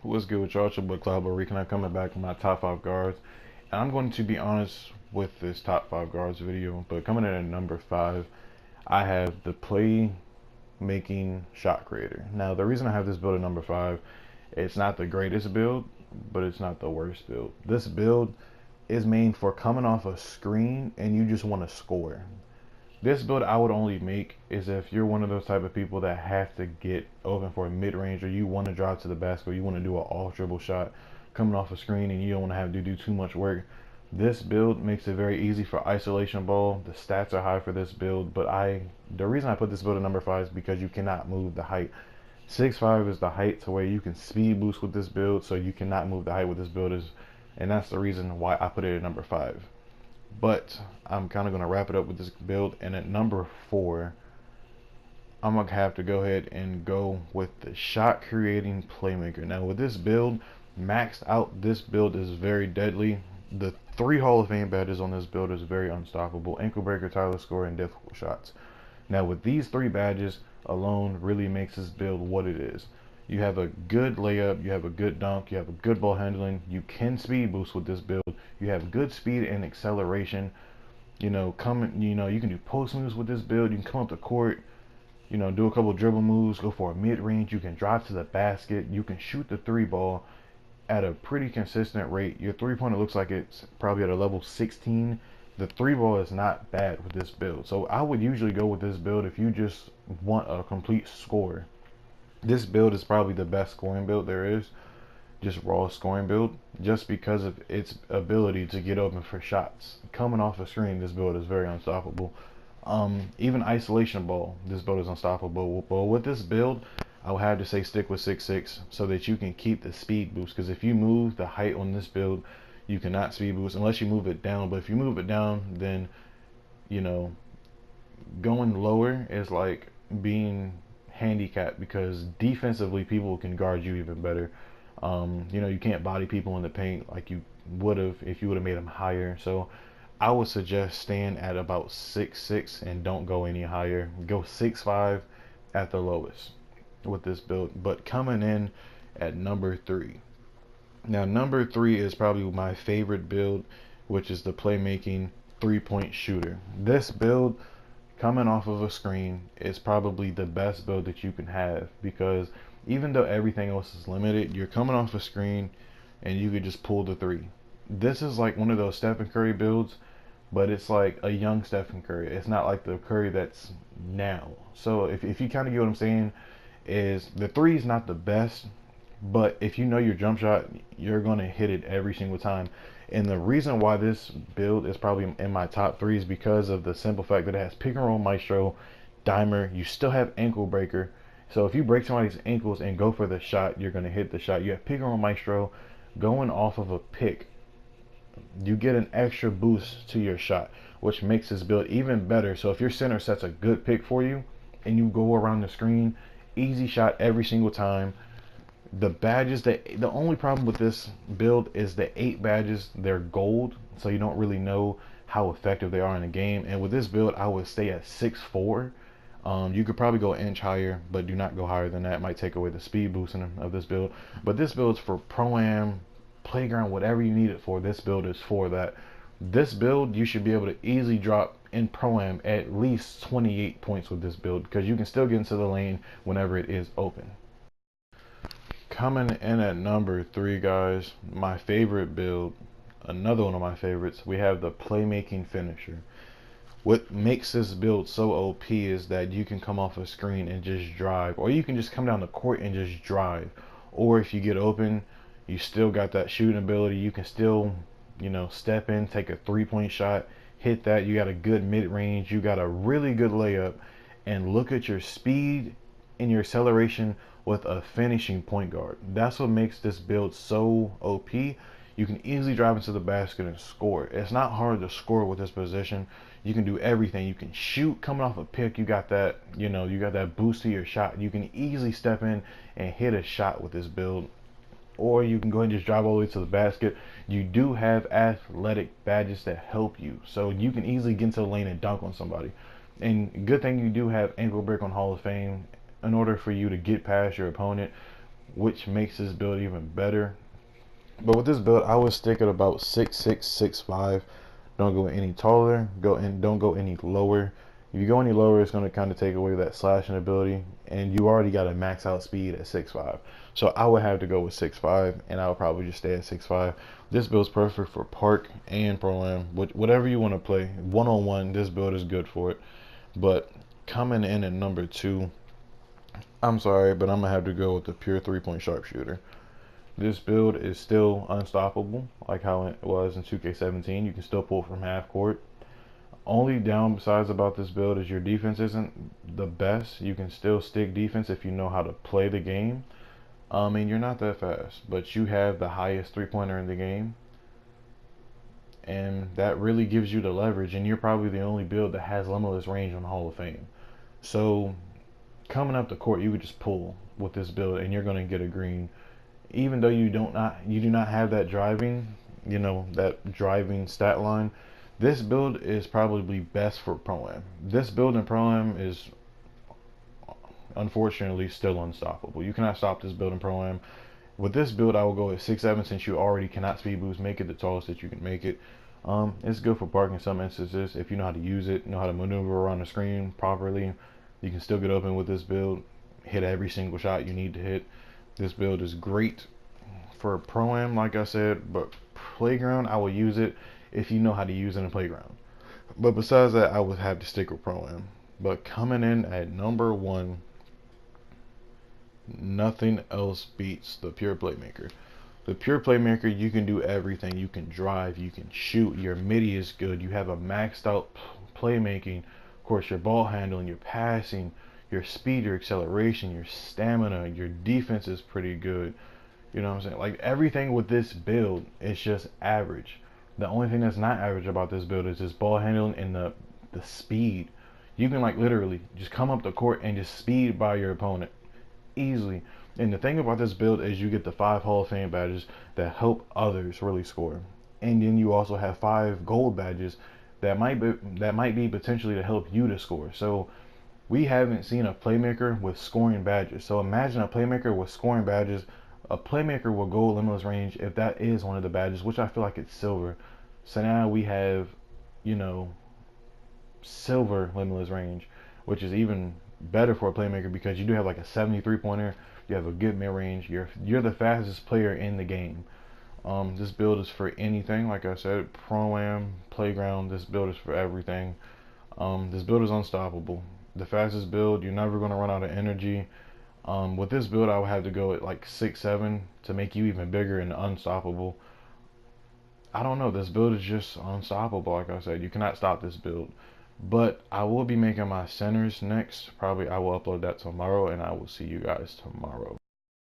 What's good with y'all? It's your boy Cloud Rican. I'm coming back with my top 5 guards. And I'm going to be honest with this top 5 guards video. But coming in at number 5, I have the playmaking shot creator. Now, the reason I have this build at number 5, it's not the greatest build, but it's not the worst build. This build is made for coming off a screen and you just want to score. This build I would only make is if you're one of those type of people that have to get open for a mid-range, or you want to drive to the basket, or you want to do an off dribble shot coming off a screen and you don't want to have to do too much work. This build makes it very easy for isolation ball. The stats are high for this build, but the reason I put this build at number 5 is because you cannot move the height. 6'5" is the height to where you can speed boost with this build, so you cannot move the height with this build, and that's the reason why I put it at number 5. But I'm kind of going to wrap it up with this build. And at number 4, I'm going to have to go ahead and go with the shot creating playmaker. Now with this build, maxed out, this build is very deadly. The 3 Hall of Fame badges on this build is very unstoppable: ankle breaker, tireless score, and difficult shots. Now with these 3 badges alone really makes this build what it is. You have a good layup, you have a good dunk, you have a good ball handling, you can speed boost with this build, you have good speed and acceleration. You can do post moves with this build, you can come up the court, do a couple dribble moves, go for a mid-range, you can drive to the basket, you can shoot the 3 ball at a pretty consistent rate. Your 3-pointer looks like it's probably at a level 16. The 3 ball is not bad with this build. So I would usually go with this build if you just want a complete score. This build is probably the best scoring build there is, just raw scoring build, just because of its ability to get open for shots. Coming off a screen, this build is very unstoppable. Even isolation ball, this build is unstoppable. But with this build, I would have to say stick with 6'6", so that you can keep the speed boost. Because if you move the height on this build, you cannot speed boost unless you move it down. But if you move it down, then going lower is like being handicap, because defensively people can guard you even better. You can't body people in the paint like you would have if you would have made them higher. So I would suggest staying at about 6'6" and don't go any higher. Go 6'5" at the lowest with this build. But coming in at number 3. Now number 3 is probably my favorite build, which is the playmaking 3-point shooter. This build, coming off of a screen, is probably the best build that you can have, because even though everything else is limited, you're coming off a screen and you could just pull the 3. This is like one of those Stephen Curry builds, but it's like a young Stephen Curry. It's not like the Curry that's now. So if you kind of get what I'm saying, is the 3 is not the best, but if you know your jump shot, you're going to hit it every single time. And the reason why this build is probably in my top 3 is because of the simple fact that it has pick and roll maestro, dimer, you still have ankle breaker. So if you break somebody's ankles and go for the shot, you're going to hit the shot. You have pick and roll maestro. Going off of a pick, you get an extra boost to your shot, which makes this build even better. So if your center sets a good pick for you and you go around the screen, easy shot every single time. The badges, the only problem with this build is the 8 badges, they're gold, so you don't really know how effective they are in the game. And with this build, I would stay at 6'4". You could probably go an inch higher, but do not go higher than that. It might take away the speed boosting of this build. But this build is for pro-am, playground, whatever you need it for. This build is for that. This build, you should be able to easily drop in pro-am at least 28 points with this build, because you can still get into the lane whenever it is open. Coming in at number 3, guys, my favorite build, another one of my favorites, we have the playmaking finisher. What makes this build so OP is that you can come off a screen and just drive, or you can just come down the court and just drive. Or if you get open, you still got that shooting ability. You can still, step in, take a 3-point shot, hit that. You got a good mid-range, you got a really good layup, and look at your speed and your acceleration with a finishing point guard. That's what makes this build so OP. You can easily drive into the basket and score. It's not hard to score with this position. You can do everything. You can shoot coming off a pick. You got that, you got that boost to your shot. You can easily step in and hit a shot with this build. Or you can go ahead and just drive all the way to the basket. You do have athletic badges that help you, so you can easily get into the lane and dunk on somebody. And good thing you do have ankle break on Hall of Fame in order for you to get past your opponent. which makes this build even better. But with this build, I would stick at about 6'6", 6'5". Don't go any taller. Don't go any lower. If you go any lower, it's going to kind of take away that slashing ability, and you already got a max out speed at 6'5". So I would have to go with 6'5", and I would probably just stay at 6'5". This build's perfect for park and pro-am, whatever you want to play. One-on-one, this build is good for it. But coming in at number 2, I'm sorry, but I'm gonna have to go with the pure 3-point sharpshooter. This build is still unstoppable, like how it was in 2K17. You can still pull from half court. Only downsides about this build is your defense isn't the best. You can still stick defense if you know how to play the game. And you're not that fast, but you have the highest three-pointer in the game, and that really gives you the leverage. And you're probably the only build that has limitless range on Hall of Fame. So coming up the court, you would just pull with this build, and you're gonna get a green. Even though you do not have that driving, that driving stat line, this build is probably best for Pro-Am. This build in Pro-Am is unfortunately still unstoppable. You cannot stop this build in Pro-Am. With this build, I will go at 6'7", since you already cannot speed boost. Make it the tallest that you can make it. It's good for park in some instances if you know how to use it, know how to maneuver around the screen properly. You can still get open with this build, hit every single shot you need to hit. This build is great for Pro-Am, like I said, but Playground, I will use it if you know how to use it in Playground. But besides that, I would have to stick with Pro-Am. But coming in at number 1, nothing else beats the Pure Playmaker. The Pure Playmaker, you can do everything. You can drive, you can shoot, your midi is good, you have a maxed out playmaking. Of course, your ball handling, your passing, your speed, your acceleration, your stamina, your defense is pretty good. You know what I'm saying? Like, everything with this build is just average. The only thing that's not average about this build is this ball handling and the speed. You can, like, literally just come up the court and just speed by your opponent easily. And the thing about this build is you get the 5 Hall of Fame badges that help others really score. And then you also have 5 gold badges that might be potentially to help you to score. So we haven't seen a playmaker with scoring badges. So imagine a playmaker with scoring badges. A playmaker will go limitless range if that is one of the badges, which I feel like it's silver. So now we have, silver limitless range, which is even better for a playmaker because you do have like a 73 pointer. You have a good mid range. You're the fastest player in the game. This build is for anything. Like I said, Pro-Am, Playground, this build is for everything. This build is unstoppable. The fastest build, you're never going to run out of energy. With this build, I would have to go at like 6'7" to make you even bigger and unstoppable. I don't know. This build is just unstoppable. Like I said, you cannot stop this build. But I will be making my centers next. Probably I will upload that tomorrow, and I will see you guys tomorrow.